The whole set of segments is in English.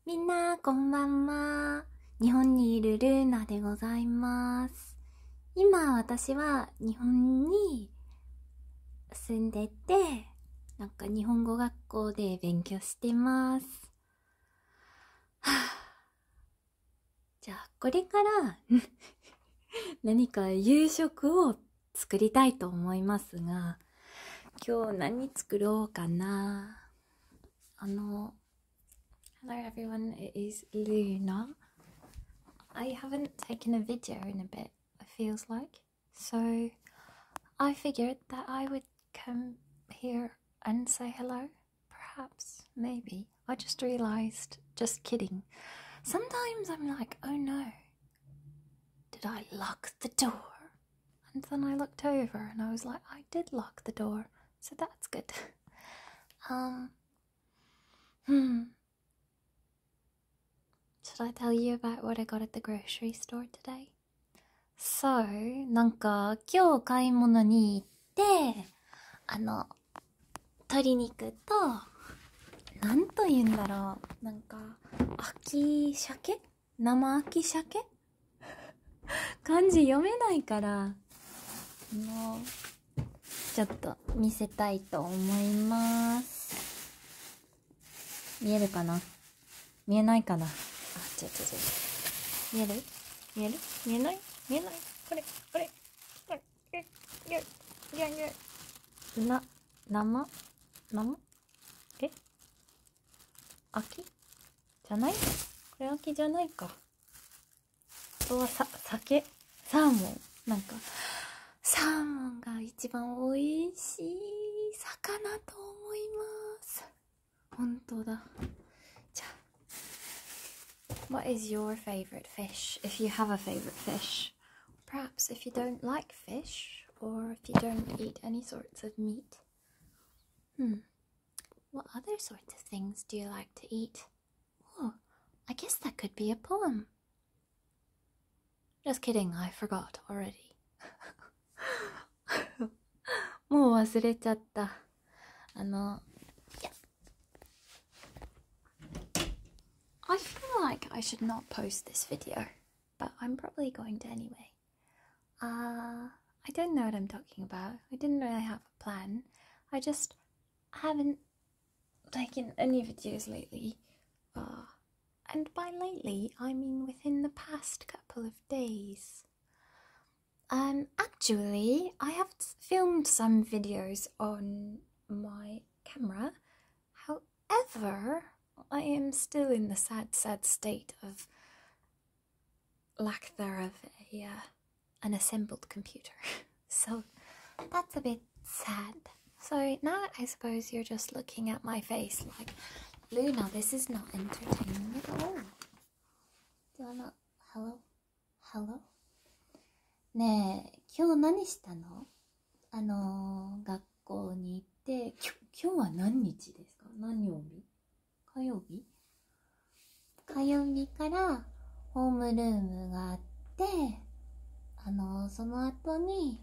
みんなこんばんは。日本にいるルーナでございます。今私は日本に住んでて、なんか日本語学校で勉強してます。じゃあこれから何か夕食を作りたいと思いますが、今日何作ろうかな。Hello everyone, it is Luna. I haven't taken a video in a bit, it feels like. So I figured that I would come here and say hello. Perhaps, maybe. I just realised, just kidding. Sometimes I'm like, oh no, did I lock the door? And then I looked over and I was like, I did lock the door, so that's good. Should I tell you about what I got at the grocery store today? So, なんか今日買い物に行って、鶏肉と、なんと言うんだろう、なんか、秋鮭？生秋鮭？漢字読めないから、ちょっと見せたいと思います。見えるかな？見えないかな？見える？見える？見えない？見えない？これ生秋？じゃない？これ秋じゃないか。あとは酒？サーモン。なんかサーモンが一番美味しい魚と思います。本当だ。じゃあWhat is your favourite fish, if you have a favourite fish? Perhaps if you don't like fish, or if you don't eat any sorts of meat. What other sorts of things do you like to eat? Oh, I guess that could be a poem. Just kidding, I forgot already. もう忘れちゃった。I feel like I should not post this video, but I'm probably going to anyway. I don't know what I'm talking about. I didn't really have a plan. I just haven't taken any videos lately. And by lately, I mean within the past couple of days. Actually, I have filmed some videos on my camera. However, I am still in the sad state of lack thereof an assembled computer. So that's a bit sad. So now I suppose you're just looking at my face like, Luna, this is not entertaining at all. Hello? ねえ、今日何したの？学校に行って、今日は何日ですか？何曜日？火曜日からホームルームがあって、その後に、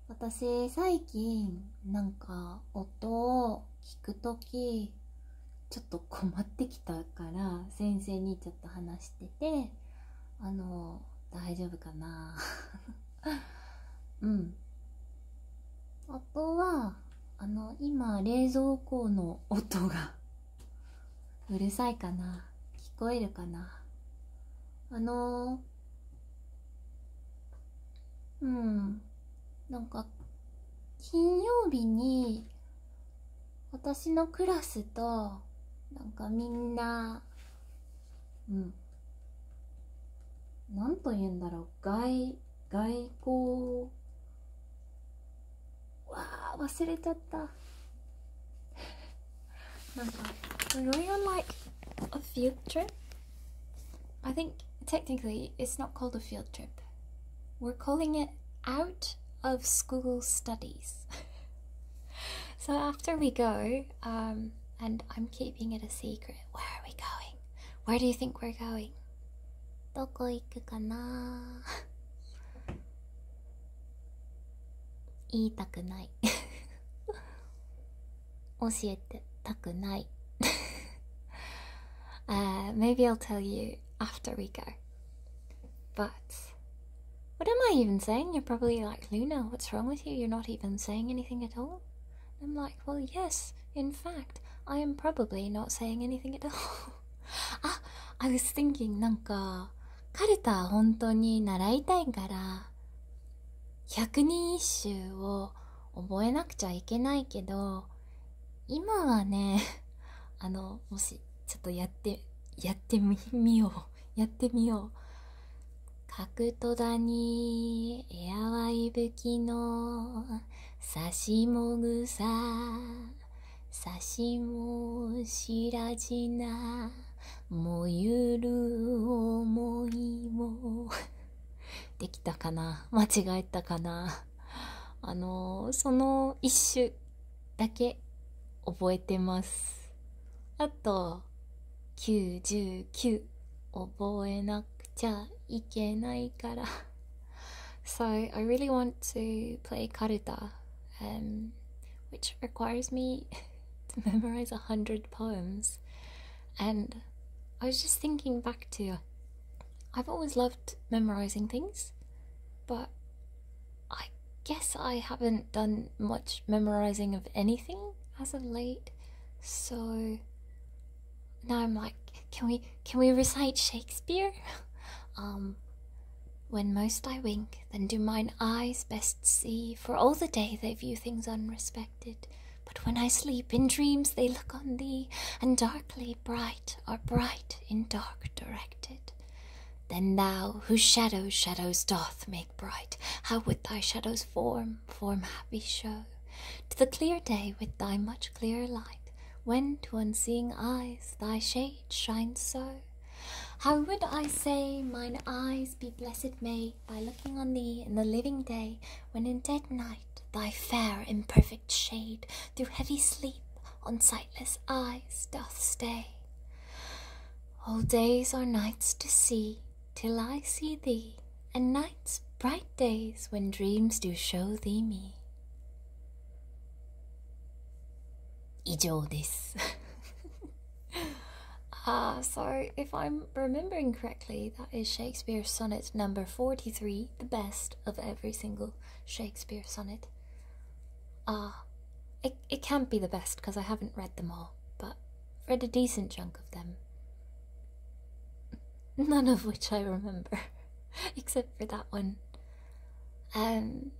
私最近なんか音を聞くとき、ちょっと困ってきたから先生にちょっと話してて、大丈夫かな？あとは、今冷蔵庫の音がうるさいかな？聞こえるかな？なんか金曜日に私のクラスとなんかみんななんと言うんだろう、外交忘れちゃった。なんか We're going on like a field trip. I think technically it's not called a field trip. We're calling it out of school studies. So after we go, and I'm keeping it a secret, where are we going? Where do you think we're going? どこ行くかな？言いたくない。教えてたくない。maybe I'll tell you after we go. But what am I even saying? You're probably like, Luna, what's wrong with you? You're not even saying anything at all. I'm like, well, yes, in fact, I am probably not saying anything at all. I was thinking, なんかカルタ本当に習いたいから百人一首を覚えなくちゃいけないけど、今はね、もしちょっとやってみよう。角戸田にエアワイブキのさしもぐさ、さしもしらじな、もゆる思いもできたかな？間違えたかな？その一首だけ覚えてます。あと99覚えなくちゃいけないから。So I really want to play karuta, which requires me to memorize 100 poems. And I was just thinking back to, I've always loved memorizing things, but I guess I haven't done much memorizing of anything as of late. So now I'm like, can we recite Shakespeare? When most I wink, then do mine eyes best see, for all the day they view things unrespected. But when I sleep, in dreams they look on thee, and darkly bright are bright in dark directed. Then thou, whose shadows shadows doth make bright, how would thy shadows form happy show, to the clear day with thy much clearer light, when to unseeing eyes thy shade shines so? How would I say mine eyes be blessed may, by looking on thee in the living day, when in dead night thy fair imperfect shade through heavy sleep on sightless eyes doth stay. All days are nights to see, till I see thee, and nights bright days when dreams do show thee me. 以上です。So if I'm remembering correctly, that is Shakespeare's sonnet number 43, the best of every single Shakespeare sonnet. It can't be the best because I haven't read them all, but I've read a decent chunk of them. None of which I remember, except for that one. And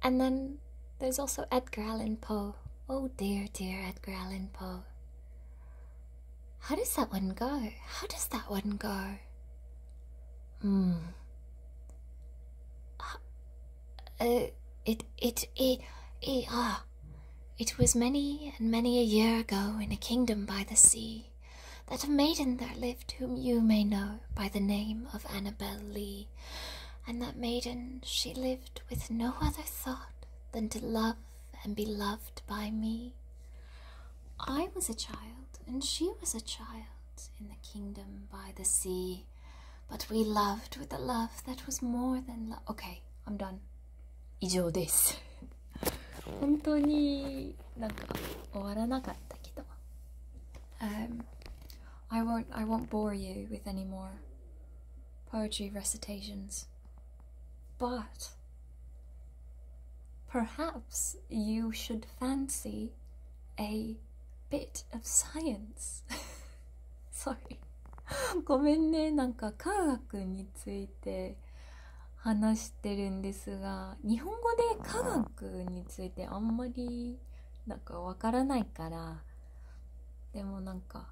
then there's also Edgar Allan Poe. Oh dear, dear Edgar Allan Poe. How does that one go? It was many and many a year ago, in a kingdom by the sea, that a maiden there lived whom you may know by the name of Annabel Lee. And that maiden, she lived with no other thought than to love and be loved by me. I was a child, and she was a child, in the kingdom by the sea. But we loved with a love that was more than love. Okay, I'm done. 以上です。本当になんか終わらなかったけど。I won't bore you with any more poetry recitations. But perhaps you should fancy a bit of science. Sorry. ごめんね、なんか科学について話してるんですが、日本語で科学についてあんまりなんかわからないから、でもなんか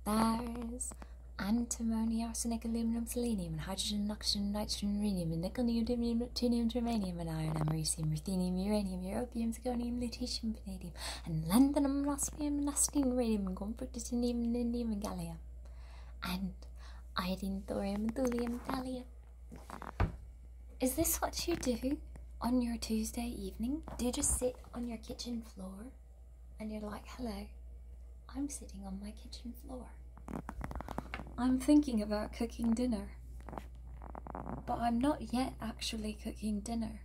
There's antimony, arsenic, aluminum, selenium, and hydrogen, oxygen, nitrogen, rhenium, and nickel, neodymium, neptunium, germanium, and iron, americium, ruthenium, uranium, europium, zirconium, lutetium, vanadium, and lanthanum, osmium, lustine, radium, and gold, titanium, indium, and gallium, and iodine, thorium, thulium, thallium. Is this what you do on your Tuesday evening? Do you just sit on your kitchen floor and you're like, hello, I'm sitting on my kitchen floor. I'm thinking about cooking dinner, but I'm not yet actually cooking dinner.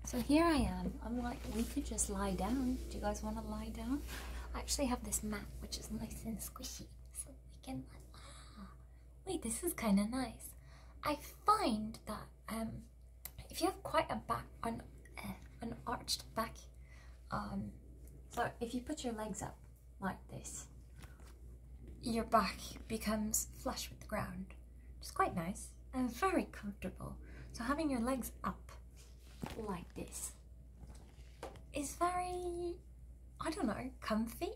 So here I am. I'm like, we could just lie down. Do you guys want to lie down? I actually have this mat which is nice and squishy, so we can Hey, this is kind of nice. I find that if you have quite a back, an arched back, so if you put your legs up like this, your back becomes flush with the ground, which is quite nice and very comfortable. So having your legs up like this is very, I don't know, comfy?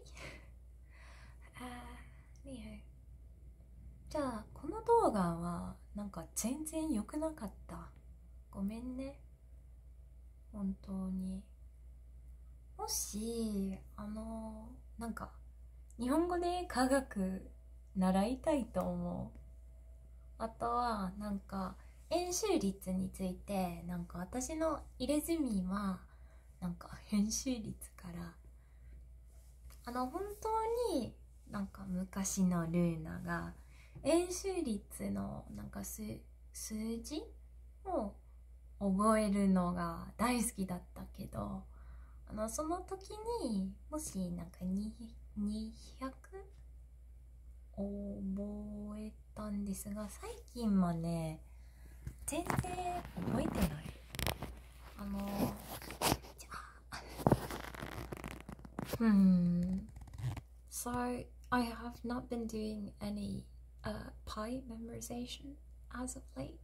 じゃあこの動画はなんか全然良くなかった。ごめんね。本当に。もしなんか日本語で科学習いたいと思う。あとはなんか円周率について、なんか私の入れ墨はなんか円周率から本当になんか昔のルーナが円周率のなんか数字を覚えるのが大好きだったけど、その時にもしなんか200覚えたんですが、最近はね全然覚えてない。So I have not been doing any pi memorization as of late.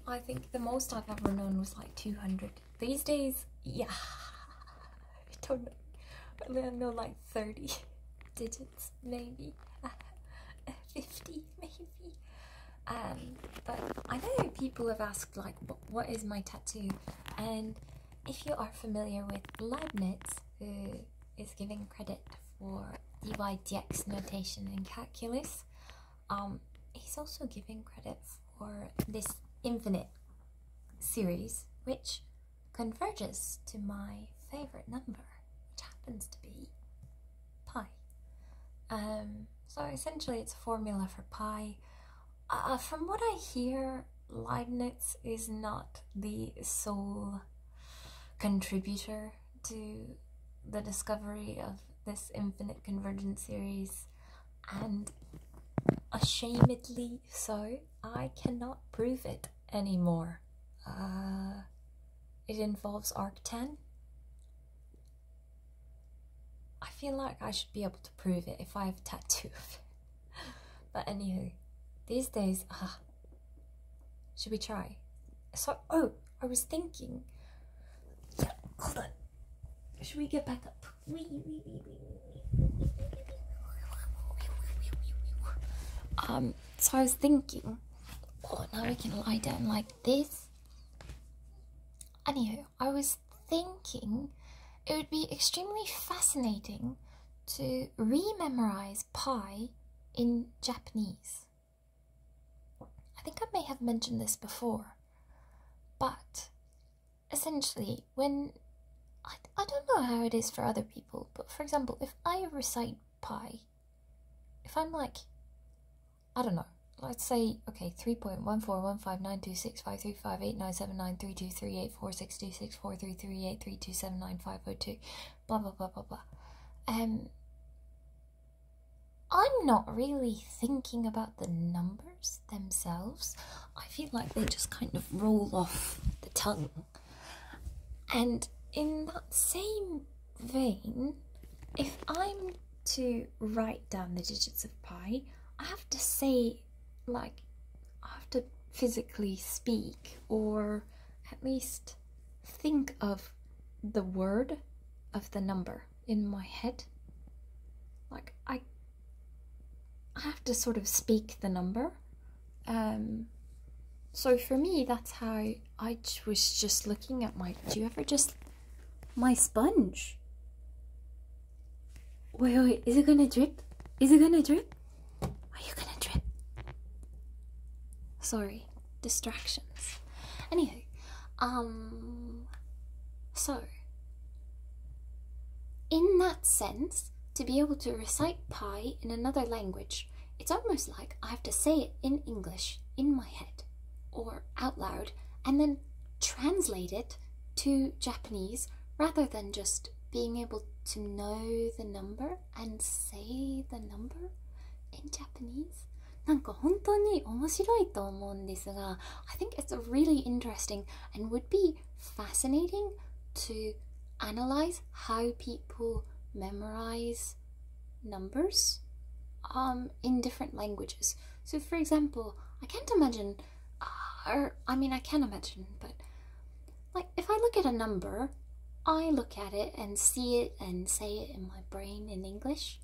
I think the most I've ever known was like 200. These days, yeah, I don't know. I know like 30 digits, maybe 50, maybe. But I know people have asked like, what is my tattoo? And if you are familiar with Leibniz, who is giving credit for dy/dx notation in calculus, he's also giving credit for this infinite series, which converges to my favorite number, which happens to be pi. So essentially it's a formula for pi. From what I hear, Leibniz is not the sole contributor to the discovery of this infinite convergence series, and ashamedly so, I cannot prove it anymore. It involves arctan. I feel like I should be able to prove it if I have a tattoo of it. But anywho, these days, should we try? So, I was thinking, yeah, hold on. Should we get back up? So I was thinking, now we can lie down like this. Anywho, I was thinking it would be extremely fascinating to re-memorize pi in Japanese. I think I may have mentioned this before, but essentially when I don't know how it is for other people, but for example, if I recite pi, if I'm like, I don't know, let's say, okay, 3.14159265335897932384626433832795502, blah blah blah blah blah. I'm not really thinking about the numbers themselves. I feel like they just kind of roll off the tongue. And in that same vein, if I'm to write down the digits of pi, I have to say, like, I have to physically speak, or at least think of the word of the number in my head. Like, I have to sort of speak the number. So for me, that's how I was just looking at my sponge. Wait, is it gonna drip? Is it gonna drip? Are you gonna drip? Sorry, distractions. Anyway, so in that sense, to be able to recite pi in another language, it's almost like I have to say it in English in my head or out loud and then translate it to Japanese rather than just being able to know the number and say the number. in Japanese? なんか本当に面白いと思うんですが、I think it's really interesting and would be fascinating to analyze how people memorize numbers in different languages. So for example, I can't imagine, or I mean I can imagine, but like if I look at a number, I look at it and see it and say it in my brain in English.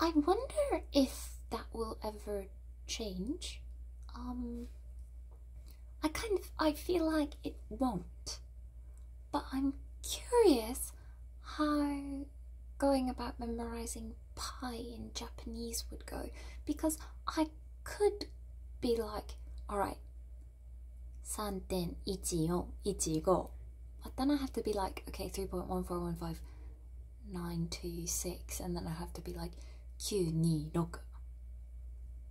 I wonder if that will ever change. I feel like it won't. But I'm curious how going about memorizing pi in Japanese would go, because I could be like, alright, 3.1415. But then I have to be like, okay, 3.1415926, and then I have to be like 926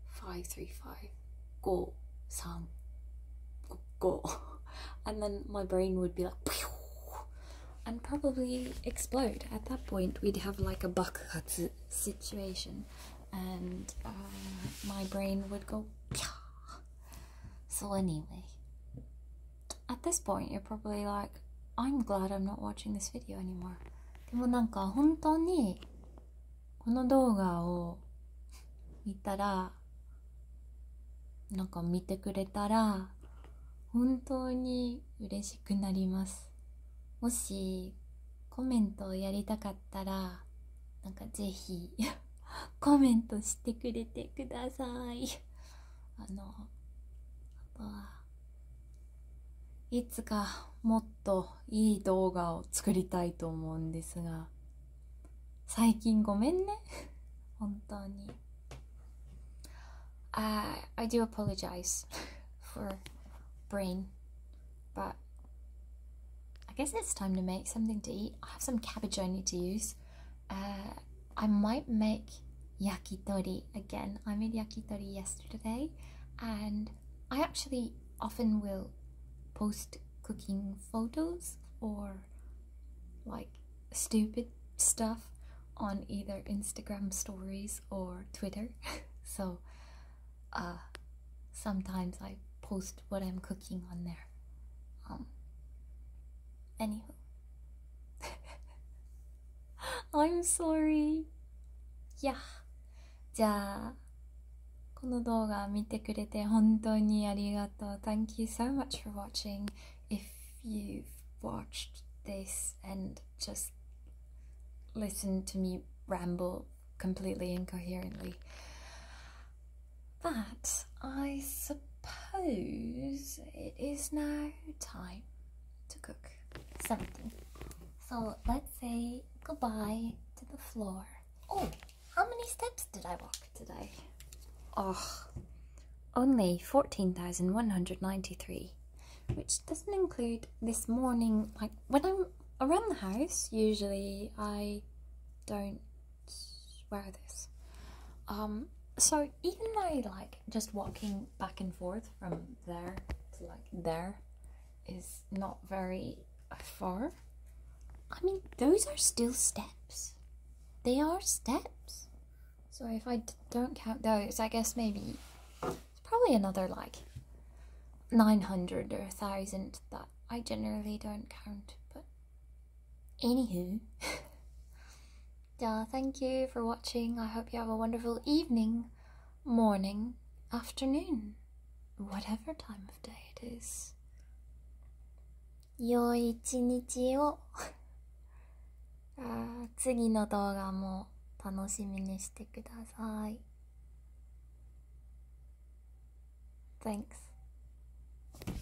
535 535, and then my brain would be like pew, and probably explode. At that point we'd have like a bakuhatsu situation, and my brain would go pya. So anyway, at this point you're probably like, I'm glad I'm not watching this video anymore. でもなんか本当にこの動画を見たら、なんか見てくれたら本当に嬉しくなります。もしコメントをやりたかったら、なんかぜひコメントしてくれてください。あとはいつかもっといい動画を作りたいと思うんですが、最近ごめんね本当に。I do apologize for brain, but I guess it's time to make something to eat. I have some cabbage I need to use. I might make yakitori again. I made yakitori yesterday, and I actually often will post cooking photos or like stupid stuff on either Instagram stories or Twitter. So sometimes I post what I'm cooking on there. Anywho, I'm sorry. Yeah. じゃあこの動画見てくれて本当にありがとう。Thank you so much for watching. If you've watched this and just listened to me ramble completely incoherently. But I suppose it is now time to cook something. So let's say goodbye to the floor. Oh, how many steps did I walk today? Oh, only 14,193, which doesn't include this morning. Like when I'm around the house, usually I don't wear this. So even though like just walking back and forth from there to like there is not very far, I mean those are still steps. They are steps. So if I don't count those, I guess maybe it's probably another like 900 or 1,000 that I generally don't count. But anywho, thank you for watching. I hope you have a wonderful evening, morning, afternoon, whatever time of day it is. 良い一日を。次の動画も楽しみにしてください。Thanks.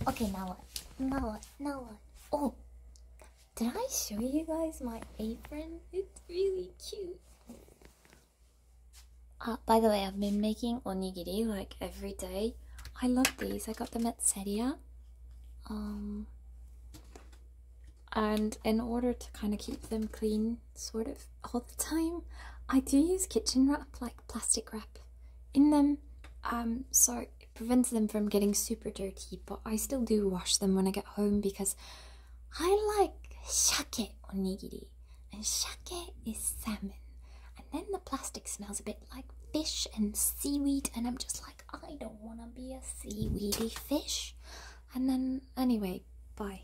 Okay, now what? Now what? Oh, did I show you guys my apron? It's really cute. By the way, I've been making onigiri like every day. I love these. I got them at Seria. And in order to kind of keep them clean sort of all the time, I do use kitchen wrap, like plastic wrap in them, so it prevents them from getting super dirty, but I still do wash them when I get home because I like shake onigiri, and shake is salmon, and then the plastic smells a bit like fish and seaweed, and I'm just like, I don't want to be a seaweedy fish. And then, anyway, bye.